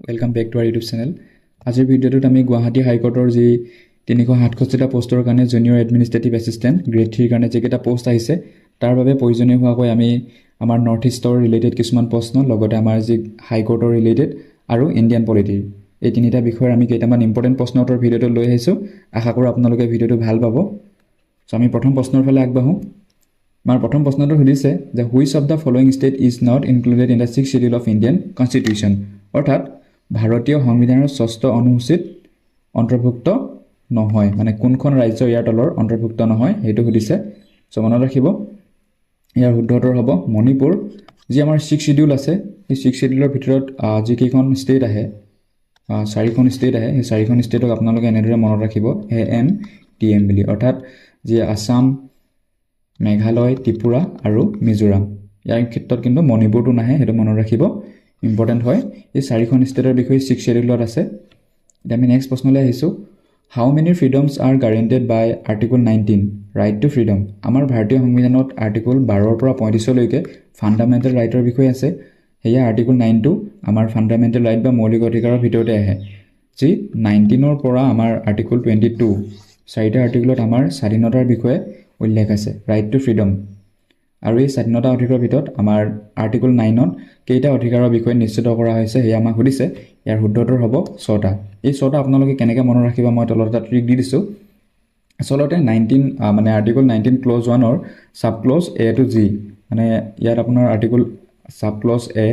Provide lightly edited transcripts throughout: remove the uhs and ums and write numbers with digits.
Welcome back to our YouTube channel. আজিৰ ভিডিঅ'টোত আমি গুৱাহাটী হাইকোৰ্টৰ যি 367টা পোষ্টৰ কাৰণে জুনিয়ৰ এডমিনিষ্ট্ৰেটিভ এছিষ্টেণ্ট গ্ৰেড 3 কাৰণে যিকেইটা পোষ্ট আহিছে তাৰ বাবে প্ৰয়োজনীয় হোৱাকৈ আমি আমাৰ নৰ্থ ইষ্টৰ ৰিলেটেড কিছুমান প্ৰশ্ন লগতে আমাৰ যি হাইকোৰ্টৰ ৰিলেটেড আৰু ইণ্ডিয়ান পলিটি এই তিনিটা বিষয়ৰ আমি কেইটামান ইম্পৰ্টেণ্ট প্ৰশ্ন উত্তৰ ভিডিঅ'টো লৈ আহিছোঁ। আশা কৰোঁ আপোনালোকে ভিডিঅ'টো ভাল পাব। চ' আমি প্ৰথম প্ৰশ্নৰ ফালে আগবাঢ়োঁ। আমাৰ প্ৰথম প্ৰশ্নটো সুধিছে যে which of the following state is not included in the 6th schedule of Indian constitution, অৰ্থাৎ ভাৰতীয় সংবিধানৰ 6ষ্ঠ অনুসূচীত অন্তৰ্ভুক্ত নহয়, মানে কোনখন ৰাজ্য ইয়াৰ তলৰ অন্তৰ্ভুক্ত নহয় সেইটো সুধিছে। চ' মনত ৰাখিব ইয়াৰ শুদ্ধ উত্তৰ হ'ব মণিপুৰ। যি আমাৰ 6th শিডিউল আছে সেই 6th শিডিউলৰ ভিতৰত যিকেইখন ষ্টেট আহে 4খন ষ্টেট আহে সেই 4খন ষ্টেটক আপোনালোকে এনেদৰে মনত ৰাখিব ANTM বুলি, অৰ্থাৎ যি আছাম, মেঘালয়, ত্ৰিপুৰা আৰু মিজোৰাম। ইয়াৰ ক্ষেত্ৰত কিন্তু মণিপুৰটো নাহে, সেইটো মনত ৰাখিব, ইম্পৰ্টেণ্ট হয়। এই 4খন ষ্টেটৰ বিষয়ে 6th শিডিউলত আছে। এতিয়া আমি নেক্সট প্ৰশ্নলৈ আহিছোঁ। How many freedoms are guaranteed by article 19 right to freedom. আমাৰ ভাৰতীয় সংবিধানত আৰ্টিকল 12ৰ পৰা 35লৈকে ফাণ্ডামেণ্টেল ৰাইটৰ বিষয়ে আছে। সেয়া আৰ্টিকল 9টো আমাৰ ফাণ্ডামেণ্টেল ৰাইট বা মৌলিক অধিকাৰৰ ভিতৰতে আহে। যি 19ৰ পৰা আমাৰ আৰ্টিকল 22 চাৰিটা আৰ্টিকলত আমাৰ স্বাধীনতাৰ বিষয়ে উল্লেখ আছে, ৰাইট টু ফ্ৰীডম। আৰু এই স্বাধীনতা অধিকাৰৰ ভিতৰত আমাৰ আৰ্টিকল 9ত কেইটা অধিকাৰৰ বিষয়ে নিশ্চিত কৰা হৈছে সেয়া আমাক সুধিছে। ইয়াৰ শুদ্ধ উত্তৰ হ'ব 6টা। এই 6টা আপোনালোকে কেনেকৈ মনত ৰাখিব মই তলত এটা ট্ৰিক দি দিছোঁ। আচলতে 19 মানে আৰ্টিকল 19 ক্লজ 1ৰ sub clause A to G, মানে ইয়াত আপোনাৰ আৰ্টিকল ছাব ক্লজ A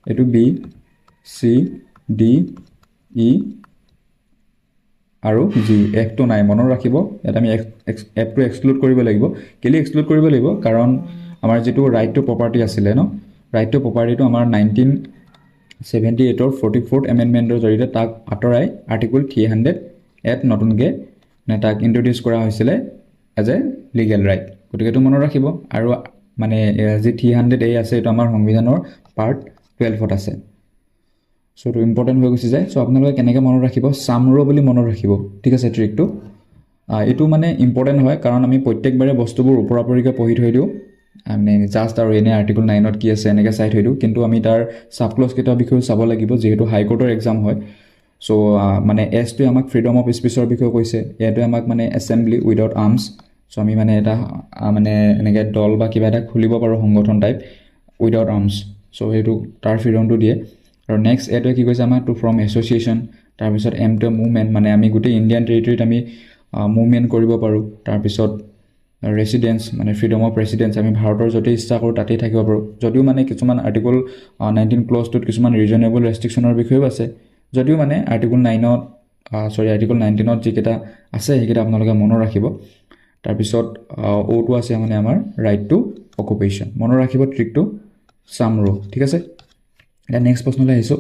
এইটো B, C, D, E আৰু G, Fটো নাই, মনত ৰাখিব। ইয়াত আমি Fটো এক্সক্লুড কৰিব লাগিব। কেলৈ এক্সক্লুড কৰিব লাগিব? কাৰণ আমাৰ যিটো ৰাইট টু প্ৰপাৰ্টি আছিলে ৰাইট টু প্ৰপাৰ্টিটো আমাৰ 1978ৰ 44th এমেণ্ডমেণ্টৰ জৰিয়তে তাক আঁতৰাই আৰ্টিকল 300 নতুনকৈ তাক ইণ্ট্ৰডিউচ কৰা হৈছিলে এজ এ লিগেল ৰাইট। গতিকে এইটো মনত ৰাখিব। আৰু মানে যি 300A আছে এইটো আমাৰ সংবিধানৰ পাৰ্ট 12ত আছে। চ' এইটো ইম্পৰ্টেণ্ট হৈ গুচি যায়। চ' আপোনালোকে কেনেকৈ মনত ৰাখিব? চামৰো বুলি মনত ৰাখিব, ঠিক আছে ট্ৰিকটো। এইটো মানে ইম্পৰ্টেণ্ট হয় কাৰণ আমি প্ৰত্যেকবাৰে বস্তুবোৰ ওপৰাপৰিকৈ পঢ়ি থৈ দিওঁ, মানে জাষ্ট আৰু এনে আৰ্টিকল 9ত কি আছে এনেকৈ চাই থৈ দিওঁ, কিন্তু আমি তাৰ ছাব ক্লজ কেইটাৰ বিষয়েও চাব লাগিব যিহেতু হাইকোৰ্টৰ এক্সাম হয়। চ' মানে এছটোৱে আমাক ফ্ৰীডম অফ স্পীচৰ বিষয়ে কৈছে, এটোৱে আমাক মানে এছেম্বলি উইদাউট আৰ্মছ। চ' আমি মানে এটা মানে এনেকৈ দল বা কিবা এটা খুলিব পাৰোঁ সংগঠন টাইপ উইদাউট আৰ্মছ। চ' সেইটো তাৰ ফ্ৰীডমটো দিয়ে। আৰু নেক্সট এটোৱে কি কৈছে আমাক টু ফ্ৰম এছ'চিয়েশ্যন। তাৰপিছত এমটোৱে মুভমেণ্ট, মানে আমি গোটেই ইণ্ডিয়ান টেৰিটৰীত আমি মুভমেণ্ট কৰিব পাৰোঁ। তাৰপিছত ৰেচিডেঞ্চ, মানে ফ্ৰীডম অফ ৰেচিডেঞ্চ, আমি ভাৰতৰ য'তেই ইচ্ছা কৰোঁ তাতেই থাকিব পাৰোঁ। যদিও মানে কিছুমান আৰ্টিকল 19 ক্লজটোত কিছুমান ৰিজনেবল ৰেষ্ট্ৰিকশ্যনৰ বিষয়েও আছে, যদিও মানে আৰ্টিকল 19ত যিকেইটা আছে সেইকেইটা আপোনালোকে মনত ৰাখিব। তাৰপিছত অ'টো আছে মানে আমাৰ ৰাইট টু অকুপেশ্যন, মনত ৰাখিব ট্ৰিকটো চামৰো, ঠিক আছে। এতিয়া নেক্সট প্ৰশ্নলৈ আহিছোঁ।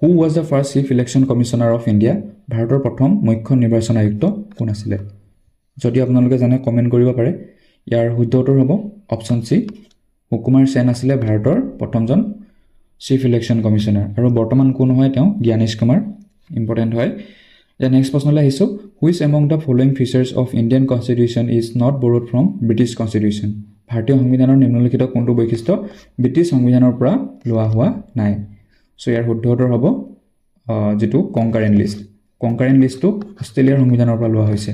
Who was the first chief election commissioner of India. ভাৰতৰ প্ৰথম মুখ্য নিৰ্বাচন আয়ুক্ত কোন আছিলে? যদি আপোনালোকে জানে কমেণ্ট কৰিব পাৰে। ইয়াৰ শুদ্ধ উত্তৰ হ'ব অপশ্যন চি, সুকুমাৰ সেন আছিলে ভাৰতৰ প্ৰথমজন চিফ ইলেকশ্যন কমিশ্যনাৰ। আৰু বৰ্তমান কোন হয় তেওঁ? জ্ঞানেশ কুমাৰ, ইম্পৰ্টেণ্ট হয়। এতিয়া নেক্সট প্ৰশ্নলৈ আহিছোঁ। Which among the following features of Indian constitution is not borrowed from British constitution. ভাৰতীয় সংবিধানৰ নিম্নলিখিত কোনটো বৈশিষ্ট্য ব্ৰিটিছ সংবিধানৰ পৰা লোৱা হোৱা নাই? চ' ইয়াৰ শুদ্ধ উত্তৰ হ'ব যিটো কংকাৰেণ্ট লিষ্ট। কংকাৰেণ্ট লিষ্টটো অষ্ট্ৰেলিয়াৰ সংবিধানৰ পৰা লোৱা হৈছে।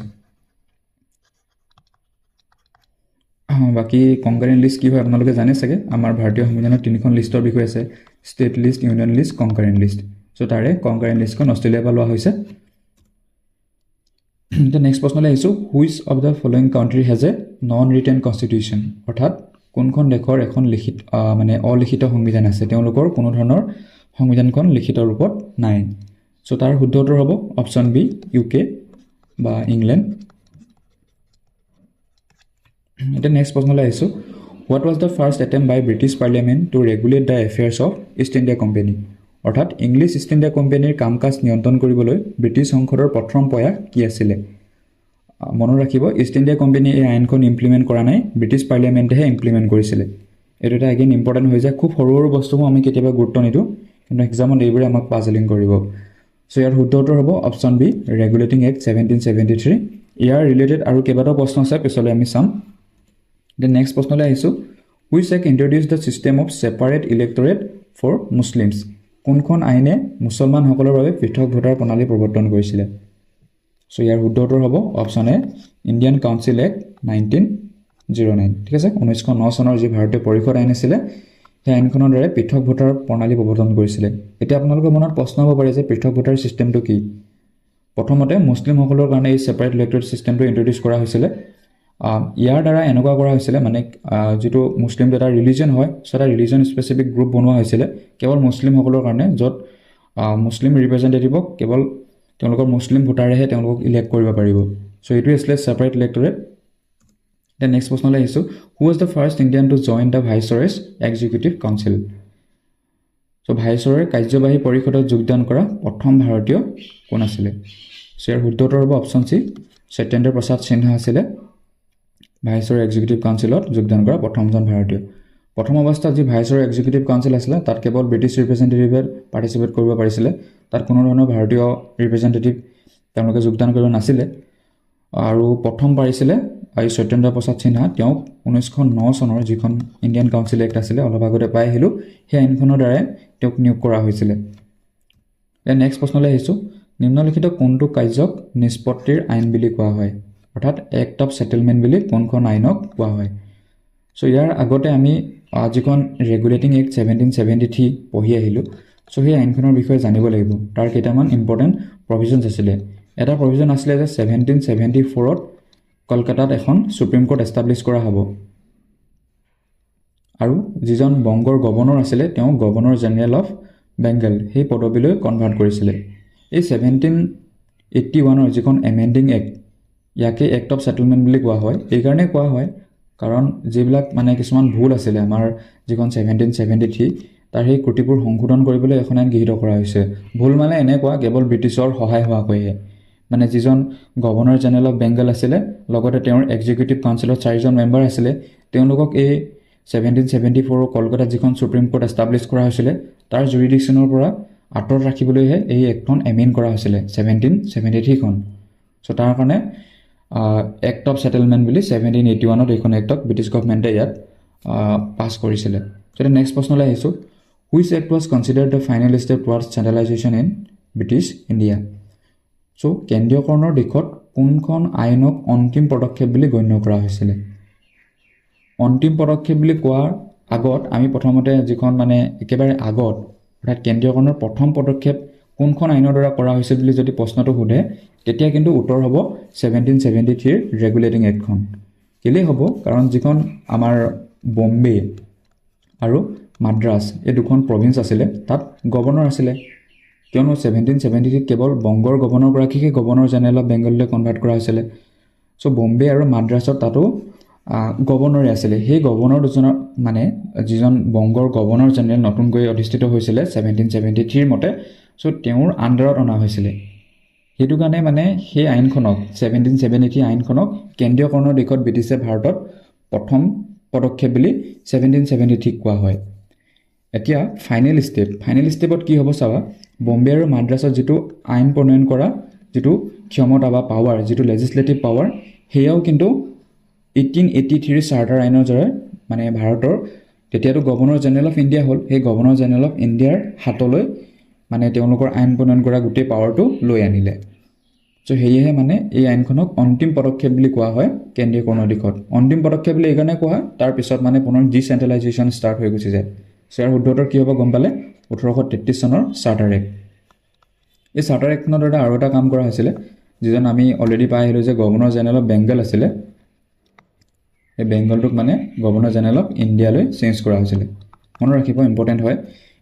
বাকী কংকাৰেণ্ট লিষ্ট কি হয় আপোনালোকে জানে চাগে। আমাৰ ভাৰতীয় সংবিধানৰ 3খন লিষ্টৰ বিষয়ে আছে, state list, union list, concurrent list. So' তাৰে কংকাৰেণ্ট লিষ্টখন অষ্ট্ৰেলিয়াৰ পৰা লোৱা হৈছে। এতিয়া নেক্সট প্ৰশ্নলৈ আহিছোঁ। Which of the following country has a non written constitution, অৰ্থাৎ কোনখন দেশৰ এখন লিখিত মানে অলিখিত সংবিধান আছে, তেওঁলোকৰ কোনো ধৰণৰ সংবিধানখন লিখিত ৰূপত নাই? চ' তাৰ শুদ্ধ উত্তৰ হ'ব অপশ্যন বি, UK বা ইংলেণ্ড। এতিয়া নেক্সট প্ৰশ্নলৈ আহিছোঁ। What was the first attempt by British parliament to regulate the affairs of East India company, অৰ্থাৎ ইংলিছ ইষ্ট ইণ্ডিয়া কোম্পানীৰ কাম কাজ নিয়ন্ত্ৰণ কৰিবলৈ ব্ৰিটিছ সংসদৰ প্ৰথম প্ৰয়াস কি আছিলে? মনত ৰাখিব ইষ্ট ইণ্ডিয়া কোম্পানীয়ে এই আইনখন ইমপ্লিমেণ্ট কৰা নাই, ব্ৰিটিছ পাৰ্লিয়ামেণ্টেহে ইমপ্লিমেণ্ট কৰিছিলে। এইটো এটা এগেইন ইম্পৰ্টেণ্ট হৈ যায়। খুব সৰু সৰু বস্তুবোৰ আমি কেতিয়াবা গুৰুত্ব নিদিওঁ, কিন্তু এক্সামত এইবোৰে আমাক পাজলিং কৰিব। চ' ইয়াৰ শুদ্ধ উত্তৰ হ'ব অপশ্যন বি, ৰেগুলেটিং এক্ট 1773। ইয়াৰ ৰিলেটেড আৰু কেইবাটাও প্ৰশ্ন আছে, পিছলৈ আমি চাম। এতিয়া নেক্সট প্ৰশ্নলৈ আহিছোঁ। Which act introduce the system of separate electorate for Muslims. কোনখন আইনে মুছলমানসকলৰ বাবে পৃথক ভোটাৰ প্ৰণালী প্ৰৱৰ্তন কৰিছিলে? চ' ইয়াৰ শুদ্ধ উত্তৰ হ'ব option A Indian council act 1909। ঠিক আছে, 1909 চনৰ যি ভাৰতীয় পৰিষদ আইন আছিলে সেই আইনখনৰ দ্বাৰা পৃথক ভোটাৰ প্ৰণালী প্ৰৱৰ্তন কৰিছিলে। এতিয়া আপোনালোকৰ মনত প্ৰশ্ন হ'ব পাৰে যে পৃথক ভোটাৰ ছিষ্টেমটো কি? প্ৰথমতে মুছলিমসকলৰ কাৰণে এই ছেপাৰেট ইলেক্টৰেট ছিষ্টেমটো ইণ্ট্ৰডিউচ কৰা হৈছিলে। ইয়াৰ দ্বাৰা এনেকুৱা কৰা হৈছিলে মানে যিটো মুছলিমটো এটা ৰিলিজন হয়, চ' এটা ৰিলিজন স্পেচিফিক গ্ৰুপ বনোৱা হৈছিলে কেৱল মুছলিমসকলৰ কাৰণে, য'ত মুছলিম ৰিপ্ৰেজেণ্টেটিভক কেৱল তেওঁলোকৰ মুছলিম ভোটাৰেহে তেওঁলোকক ইলেক্ট কৰিব পাৰিব। চ' এইটোৱে আছিলে ছেপাৰেট ইলেক্টৰেট। এতিয়া নেক্সট প্ৰশ্নলৈ আহিছোঁ, who was the first Indian to join the Viceroy's executive council? So' ভাইচৰয়ৰ কাৰ্যবাহী পৰিষদত যোগদান কৰা প্ৰথম ভাৰতীয় কোন আছিলে? চ' ইয়াৰ শুদ্ধ উত্তৰ হ'ব অপশ্যন চি সত্যেন্দ্ৰ প্ৰসাদ সিনহা আছিলে ভাইচৰয়ৰ এক্সিকিউটিভ কাউন্সিলত যোগদান কৰা প্ৰথমজন ভাৰতীয়। প্ৰথম অৱস্থাত যি ভাইচৰয়ৰ এক্সিকিউটিভ কাউন্সিল আছিলে তাত কেৱল ব্ৰিটিছ ৰিপ্ৰেজেণ্টেটিভে পাৰ্টিচিপেট কৰিব পাৰিছিলে, তাত কোনো ধৰণৰ ভাৰতীয় ৰিপ্ৰেজেণ্টেটিভ তেওঁলোকে যোগদান কৰিব নাছিলে। আৰু প্ৰথম পাৰিছিলে এই সত্যেন্দ্ৰ প্ৰসাদ সিনহা, তেওঁক 1909 চনৰ যিখন ইণ্ডিয়ান কাউন্সিল এক্ট আছিলে অলপ আগতে পাই আহিলোঁ, সেই আইনখনৰ দ্বাৰাই তেওঁক নিয়োগ কৰা হৈছিলে। এতিয়া নেক্সট প্ৰশ্নলৈ আহিছোঁ, নিম্নলিখিত কোনটো কাৰ্যক নিষ্পত্তিৰ আইন বুলি কোৱা হয়? অৰ্থাৎ এক্ট অফ ছেটেলমেণ্ট বুলি কোনখন আইনক কোৱা হয়? চ' ইয়াৰ আগতে আমি যিখন ৰেগুলেটিং এক্ট 1773 পঢ়ি আহিলোঁ, চ' সেই আইনখনৰ বিষয়ে জানিব লাগিব। তাৰ কেইটামান ইম্পৰ্টেণ্ট প্ৰভিজনছ আছিলে। এটা প্ৰভিজন আছিলে যে 1774ত কলকাতাত এখন ছুপ্ৰিম কোৰ্ট এষ্টাব্লিছ কৰা হ'ব, আৰু যিজন বংগৰ গভৰ্ণৰ আছিলে তেওঁ গভৰ্ণৰ জেনেৰেল অফ বেংগল সেই পদবীলৈ কনভাৰ্ট কৰিছিলে। এই 1781ৰ যিখন এমেণ্ডিং এক্ট, ইয়াকে এক্ট অফ ছেটেলমেণ্ট বুলি কোৱা হয়। এইকাৰণে কোৱা হয় কাৰণ যিবিলাক মানে কিছুমান ভুল আছিলে আমাৰ যিখন 1773 তাৰ সেই ত্ৰুটিবোৰ সংশোধন কৰিবলৈ এখন আইন গৃহীত কৰা হৈছে। ভুল মানে এনেকুৱা কেৱল ব্ৰিটিছৰ সহায় হোৱাকৈহে, মানে যিজন গভৰ্ণৰ জেনেৰেল অফ বেংগল আছিলে লগতে তেওঁৰ এক্সিকিউটিভ কাউন্সিলত 4জন মেম্বাৰ আছিলে, তেওঁলোকক এই 1774 কলকাতাত যিখন ছুপ্ৰিম কোৰ্ট এষ্টাব্লিছ কৰা হৈছিলে তাৰ জুৰিডিকশ্যনৰ পৰা আঁতৰত ৰাখিবলৈহে এই এক্টখন এমেণ্ড কৰা হৈছিলে 1773খন। চ' তাৰ কাৰণে এক্ট অফ ছেটেলমেণ্ট বুলি 1781ত এইখন এক্টক ব্ৰিটিছ গভৰ্ণমেণ্টে ইয়াত পাছ কৰিছিলে। চ' নেক্সট প্ৰশ্নলৈ আহিছোঁ, which act was considered the final step towards centralisation in British India? So' কেন্দ্ৰীয়কৰণৰ দিশত কোনখন আইনক অন্তিম পদক্ষেপ বুলি গণ্য কৰা হৈছিলে? অন্তিম পদক্ষেপ বুলি কোৱাৰ আগত আমি প্ৰথমতে যিখন মানে একেবাৰে আগত অৰ্থাৎ কেন্দ্ৰীয়কৰণৰ প্ৰথম পদক্ষেপ কোনখন আইনৰ দ্বাৰা কৰা হৈছিল বুলি যদি প্ৰশ্নটো সোধে, তেতিয়া কিন্তু উত্তৰ হ'ব 1773 ৰেগুলেটিং এক্টখন। কেলেই হ'ব? কাৰণ যিখন আমাৰ বম্বে আৰু মাদ্ৰাছ এই দুখন প্ৰভিন্স আছিলে তাত গভৰ্ণৰ আছিলে, কিয়নো 1773 কেৱল বংগৰ গভৰ্ণৰগৰাকীকে গভৰ্ণৰ জেনেৰেল অফ বেংগললৈ কনভাৰ্ট কৰা হৈছিলে। চ' বম্বে আৰু মাদ্ৰাছত তাতো গভৰ্ণৰে আছিলে। সেই গভৰ্ণৰ দুজনৰ মানে যিজন বংগৰ গভৰ্ণৰ জেনেৰেল নতুনকৈ অধিষ্ঠিত হৈছিলে 1773 মতে, চ' তেওঁৰ আণ্ডাৰত অনা হৈছিলে। সেইটো কাৰণে মানে সেই আইনখনক 1773 আইনখনক কেন্দ্ৰীয়কৰণৰ দিশত ব্ৰিটিছে ভাৰতত প্ৰথম পদক্ষেপ বুলি 1773 কোৱা হয়। এতিয়া ফাইনেল ষ্টেপত কি হ'ব চাবা, বম্বে আৰু মাদ্ৰাছত যিটো আইন প্ৰণয়ন কৰা যিটো ক্ষমতা বা পাৱাৰ, যিটো লেজিছলেটিভ পাৱাৰ, সেয়াও কিন্তু 1883 চাৰ্টাৰ আইনৰ দ্বাৰা মানে ভাৰতৰ তেতিয়াতো গভৰ্ণৰ জেনেৰেল অফ ইণ্ডিয়া হ'ল, সেই গভৰ্ণৰ জেনেৰেল অফ ইণ্ডিয়াৰ হাতলৈ মানে তেওঁলোকৰ আইন প্ৰণয়ন কৰা গোটেই পাৱাৰটো লৈ আনিলে। চ' সেয়েহে মানে এই আইনখনক অন্তিম পদক্ষেপ বুলি কোৱা হয় কেন্দ্ৰীয়কৰণৰ দিশত। অন্তিম পদক্ষেপ বুলি এইকাৰণে কোৱা হয় তাৰপিছত মানে পুনৰ ডিচেণ্ট্ৰেলাইজেশ্যন ষ্টাৰ্ট হৈ গুচি যায়। চ' ইয়াৰ শুদ্ধ উত্তৰ কি হ'ব গম পালে? 1833 চনৰ চাৰ্টাৰ এক্ট। এই চাৰ্টাৰ এক্টখনৰ দ্বাৰা আৰু এটা কাম কৰা হৈছিলে, যিজন আমি অলৰেডি পাই আহিলোঁ যে গভৰ্ণৰ জেনেৰেল অফ বেংগল আছিলে, এই বেংগলটোক মানে গভৰ্ণৰ জেনেৰেল অফ ইণ্ডিয়ালৈ চেঞ্জ কৰা হৈছিলে। মনত ৰাখিব, ইম্পৰ্টেণ্ট হয়।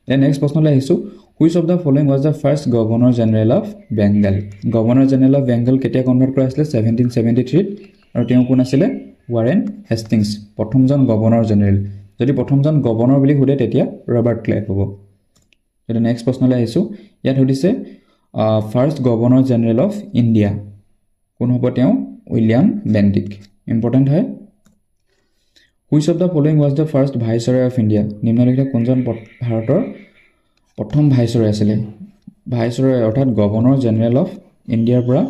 এতিয়া নেক্সট প্ৰশ্নলৈ আহিছোঁ, which of the following was the first governor general of Bengal? Governor general of Bengal কেতিয়া কনভাৰ্ট কৰা হৈছিলে? 1773, আৰু তেওঁ কোন আছিলে? ৱাৰেন হেষ্টিংছ, প্ৰথমজন গভৰ্ণৰ জেনেৰেল। যদি প্ৰথমজন গভৰ্ণৰ বুলি সোধে তেতিয়া ৰবাৰ্ট ক্লাইভ হ'ব। এতিয়া নেক্সট প্ৰশ্নলৈ আহিছোঁ, ইয়াত সুধিছে first governor general of India কোন হ'ব? তেওঁ উইলিয়াম বেণ্টিক। ইম্পৰ্টেণ্ট হয়। Which of the following was the first viceroy of India? নিম্নলিখিত কোনজন ভাৰতৰ প্ৰথম ভাইচৰয় আছিলে? ভাইচৰয় অৰ্থাৎ গভৰ্ণৰ জেনেৰেল অফ ইণ্ডিয়াৰ পৰা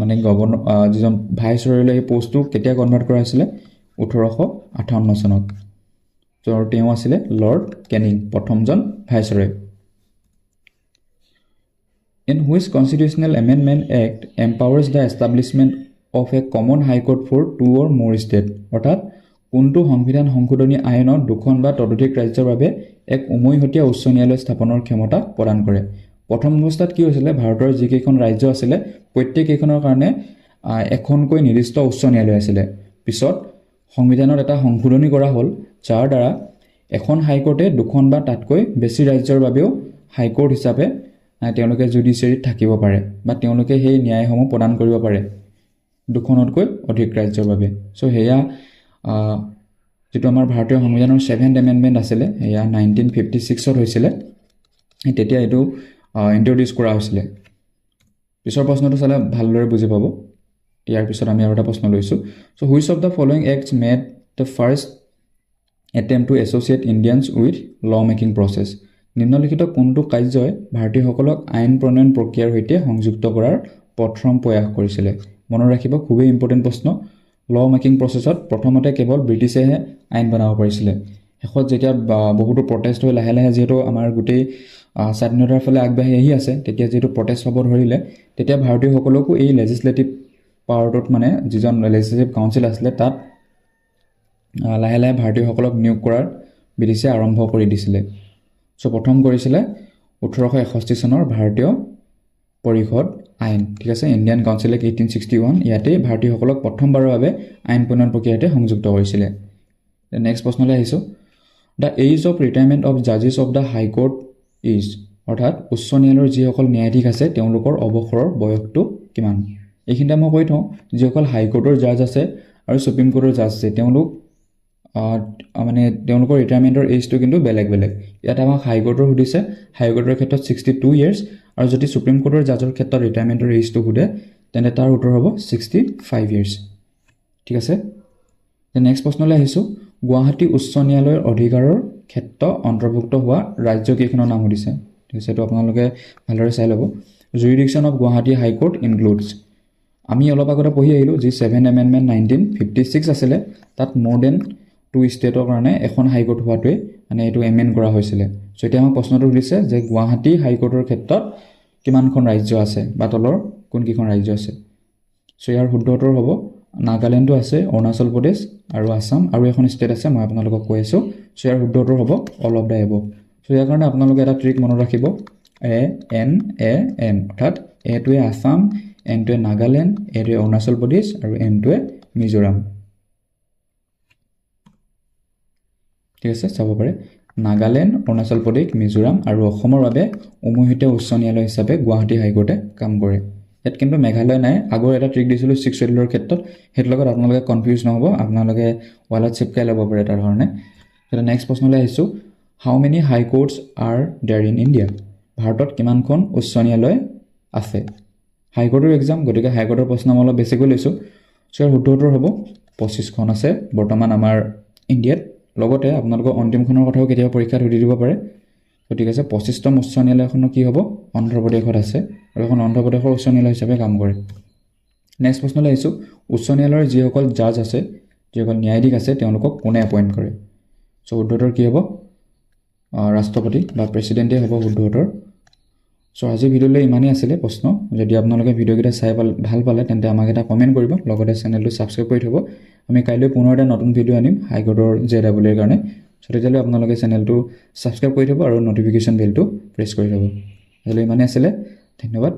মানে গভৰ্ণৰ যিজন ভাইচৰয়লৈ সেই পষ্টটো কেতিয়া কনভাৰ্ট কৰা হৈছিলে? 1858 চনত। তেওঁ আছিলে লৰ্ড কেনিং, প্ৰথমজন viceroy. In which constitutional amendment act empowers the establishment of a common high court for 2 or more states? অৰ্থাৎ কোনটো সংবিধান সংশোধনী আইনত 2খন বা ততোধিক ৰাজ্যৰ বাবে এক উমৈহতীয়া উচ্চ ন্যায়ালয় স্থাপনৰ ক্ষমতা প্ৰদান কৰে। প্ৰথম অৱস্থাত কি হৈছিলে, ভাৰতৰ যিকেইখন ৰাজ্য আছিলে প্ৰত্যেককেইখনৰ কাৰণে এখনকৈ নিৰ্দিষ্ট উচ্চ ন্যায়ালয় আছিলে। পিছত সংবিধানত এটা সংশোধনী কৰা হ'ল, যাৰ দ্বাৰা এখন হাইকোৰ্টে 2খন বা তাতকৈ বেছি ৰাজ্যৰ বাবেও হাইকোৰ্ট হিচাপে তেওঁলোকে জুডিচিয়াৰীত থাকিব পাৰে বা তেওঁলোকে সেই ন্যায়সমূহ প্ৰদান কৰিব পাৰে 2খনতকৈ অধিক ৰাজ্যৰ বাবে। চ' সেয়া যিটো আমাৰ ভাৰতীয় সংবিধানৰ 7th এমেণ্ডমেণ্ট আছিলে, সেয়া 1956ত হৈছিলে, তেতিয়া এইটো ইণ্ট্ৰডিউচ কৰা হৈছিলে। পিছৰ প্ৰশ্নটো চালে ভালদৰে বুজি পাব। ইয়াৰ পিছত আমি আৰু এটা প্ৰশ্ন লৈছোঁ। So' which of the following acts made the first attempt to associate Indians with law making process? নিম্নলিখিত কোনটো কাৰ্যই ভাৰতীয়সকলক আইন প্ৰণয়ন প্ৰক্ৰিয়াৰ সৈতে সংযুক্ত কৰাৰ প্ৰথম প্ৰয়াস কৰিছিলে? মনত ৰাখিব, খুবেই ইম্পৰ্টেণ্ট প্ৰশ্ন। ল মেকিং প্ৰচেছত প্ৰথমতে কেৱল ব্ৰিটিছেহে আইন বনাব পাৰিছিলে। শেষত যেতিয়া বহুতো প্ৰটেষ্ট হৈ লাহে লাহে যিহেতু আমাৰ গোটেই স্বাধীনতাৰ ফালে আগবাঢ়ি আহি আছে, তেতিয়া যিহেতু প্ৰটেষ্ট হ'ব ধৰিলে, তেতিয়া ভাৰতীয়সকলকো এই লেজিছলেটিভ পাৱাৰটোত মানে যিজন লেজিছলেটিভ কাউঞ্চিল আছিলে তাত লাহে লাহে ভাৰতীয়সকলক নিয়োগ কৰাৰ ব্ৰিটিছে আৰম্ভ কৰি দিছিলে। চ' প্ৰথম কৰিছিলে 1861 চনৰ ভাৰতীয় পৰিষদ আইন, ঠিক আছে, ইণ্ডিয়ান কাউঞ্চিল এক্ট 1861, ইয়াতেই ভাৰতীয়সকলক প্ৰথমবাৰৰ বাবে আইন প্ৰণয়ন প্ৰক্ৰিয়াতে সংযুক্ত কৰিছিলে। নেক্সট প্ৰশ্নলৈ আহিছোঁ। The age of retirement of জাজেছ অফ দ্য হাইকোৰ্ট ইজ? অৰ্থাৎ উচ্চ ন্যায়ালয়ৰ যিসকল ন্যায়াধীশ আছে তেওঁলোকৰ অৱসৰৰ বয়সটো কিমান? এইখিনিতে মই কৈ থওঁ, যিসকল হাইকোৰ্টৰ জাজ আছে আৰু ছুপ্ৰিম কোৰ্টৰ জাজ আছে তেওঁলোক মানে তেওঁলোকৰ ৰিটায়াৰমেণ্টৰ এইজটো কিন্তু বেলেগ বেলেগ। ইয়াত আমাক হাইকোৰ্টৰ সুধিছে, হাইকোৰ্টৰ ক্ষেত্ৰত 62 years, আৰু যদি ছুপ্ৰিম কোৰ্টৰ জাজৰ ক্ষেত্ৰত ৰিটায়াৰমেণ্টৰ এইজটো সোধে তেন্তে তাৰ উত্তৰ হ'ব 65 years, ঠিক আছে। নেক্সট প্ৰশ্নলৈ আহিছোঁ। গুৱাহাটী উচ্চ ন্যায়ালয়ৰ অধিকাৰৰ ক্ষেত্ৰ অন্তৰ্ভুক্ত হোৱা ৰাজ্যকেইখনৰ নাম সুধিছে, ঠিক আছে। এইটো আপোনালোকে ভালদৰে চাই ল'ব। জুৰিডিকশ্যন অফ গুৱাহাটী হাইকোৰ্ট ইনক্লুডছ, আমি অলপ আগতে পঢ়ি আহিলোঁ যি 7th এমেণ্ডমেণ্ট 1956 আছিলে, তাত মোৰ দেন 2 ষ্টেটৰ কাৰণে এখন হাইকোৰ্ট হোৱাটোৱে মানে এইটো এমেণ্ড কৰা হৈছিলে। চ' এতিয়া আমাক প্ৰশ্নটো সুধিছে যে গুৱাহাটী হাইকোৰ্টৰ ক্ষেত্ৰত কিমানখন ৰাজ্য আছে বা তলৰ কোনকেইখন ৰাজ্য আছে? চ' ইয়াৰ শুদ্ধ উত্তৰ হ'ব নাগালেণ্ডো আছে, অৰুণাচল প্ৰদেশ আৰু আছাম, আৰু এখন ষ্টেট আছে মই আপোনালোকক কৈ আছোঁ। চ' ইয়াৰ শুদ্ধ উত্তৰ হ'ব অল অফ দ্য এবভ। চ' ইয়াৰ কাৰণে আপোনালোকে এটা ট্ৰিক মনত ৰাখিব, ANAM, অৰ্থাৎ এটোৱে আছাম, এনটোৱে নাগালেণ্ড, এটোৱে অৰুণাচল প্ৰদেশ আৰু এনটোৱে মিজোৰাম, ঠিক আছে। চাব পাৰে নাগালেণ্ড, অৰুণাচল প্ৰদেশ, মিজোৰাম আৰু অসমৰ বাবে উমৈহতীয়া উচ্চ ন্যায়ালয় হিচাপে গুৱাহাটী হাইকোৰ্টে কাম কৰে। ইয়াত কিন্তু মেঘালয় নাই। আগৰ এটা ট্ৰিক দিছিলোঁ 6th Schedule ক্ষেত্ৰত, সেইটোৰ লগত আপোনালোকে কনফিউজ নহ'ব, আপোনালোকে ৱালত চিপকাই ল'ব পাৰে তাৰ কাৰণে। তেতিয়া নেক্সট প্ৰশ্নলৈ আহিছোঁ। How many high courts are there in India? ভাৰতত কিমানখন উচ্চ ন্যায়ালয় আছে? হাইকোৰ্টৰ এক্সাম, গতিকে হাইকোৰ্টৰ প্ৰশ্ন মই অলপ বেছিকৈ লৈছোঁ। চ' ইয়াৰ শুদ্ধ উত্তৰ হ'ব 25খন আছে বৰ্তমান আমাৰ ইণ্ডিয়াত। লগতে আপোনালোকৰ অন্তিমখনৰ কথাও কেতিয়াবা পৰীক্ষাত সুধি দিব পাৰে। ঠিক আছে, 25তম উচ্চ ন্যায়ালয়খনো কি হ'ব? অন্ধ্ৰপ্ৰদেশত আছে, আৰু এখন অন্ধ্ৰপ্ৰদেশৰ উচ্চ ন্যায়ালয় হিচাপে কাম কৰে। নেক্সট প্ৰশ্নলৈ আহিছোঁ। উচ্চ ন্যায়ালয়ৰ যিসকল জাজ আছে, যিসকল ন্যায়াধীশ আছে, তেওঁলোকক কোনে এপইণ্ট কৰে? চ' শুদ্ধ উত্তৰ কি হ'ব? ৰাষ্ট্ৰপতি বা প্ৰেচিডেণ্টেই হ'ব শুদ্ধ উত্তৰ। চ' আজি ভিডিঅ'লৈ ইমানেই আছিলে প্ৰশ্ন। যদি আপোনালোকে ভিডিঅ'কেইটা চাই ভাল পালে তেন্তে আমাক এটা কমেণ্ট কৰিব, লগতে চেনেলটো ছাবস্ক্ৰাইব কৰি থ'ব। আমি কাইলৈ পুনৰ এটা নতুন ভিডিঅ' আনিম হাইকোৰ্টৰ JEEৰ কাৰণে। চ' তেতিয়ালৈ আপোনালোকে চেনেলটো ছাবস্ক্ৰাইব কৰি থ'ব আৰু ন'টিফিকেশ্যন বেলটো প্ৰেছ কৰি থ'ব। আজিলৈ ইমানেই আছিলে, ধন্যবাদ।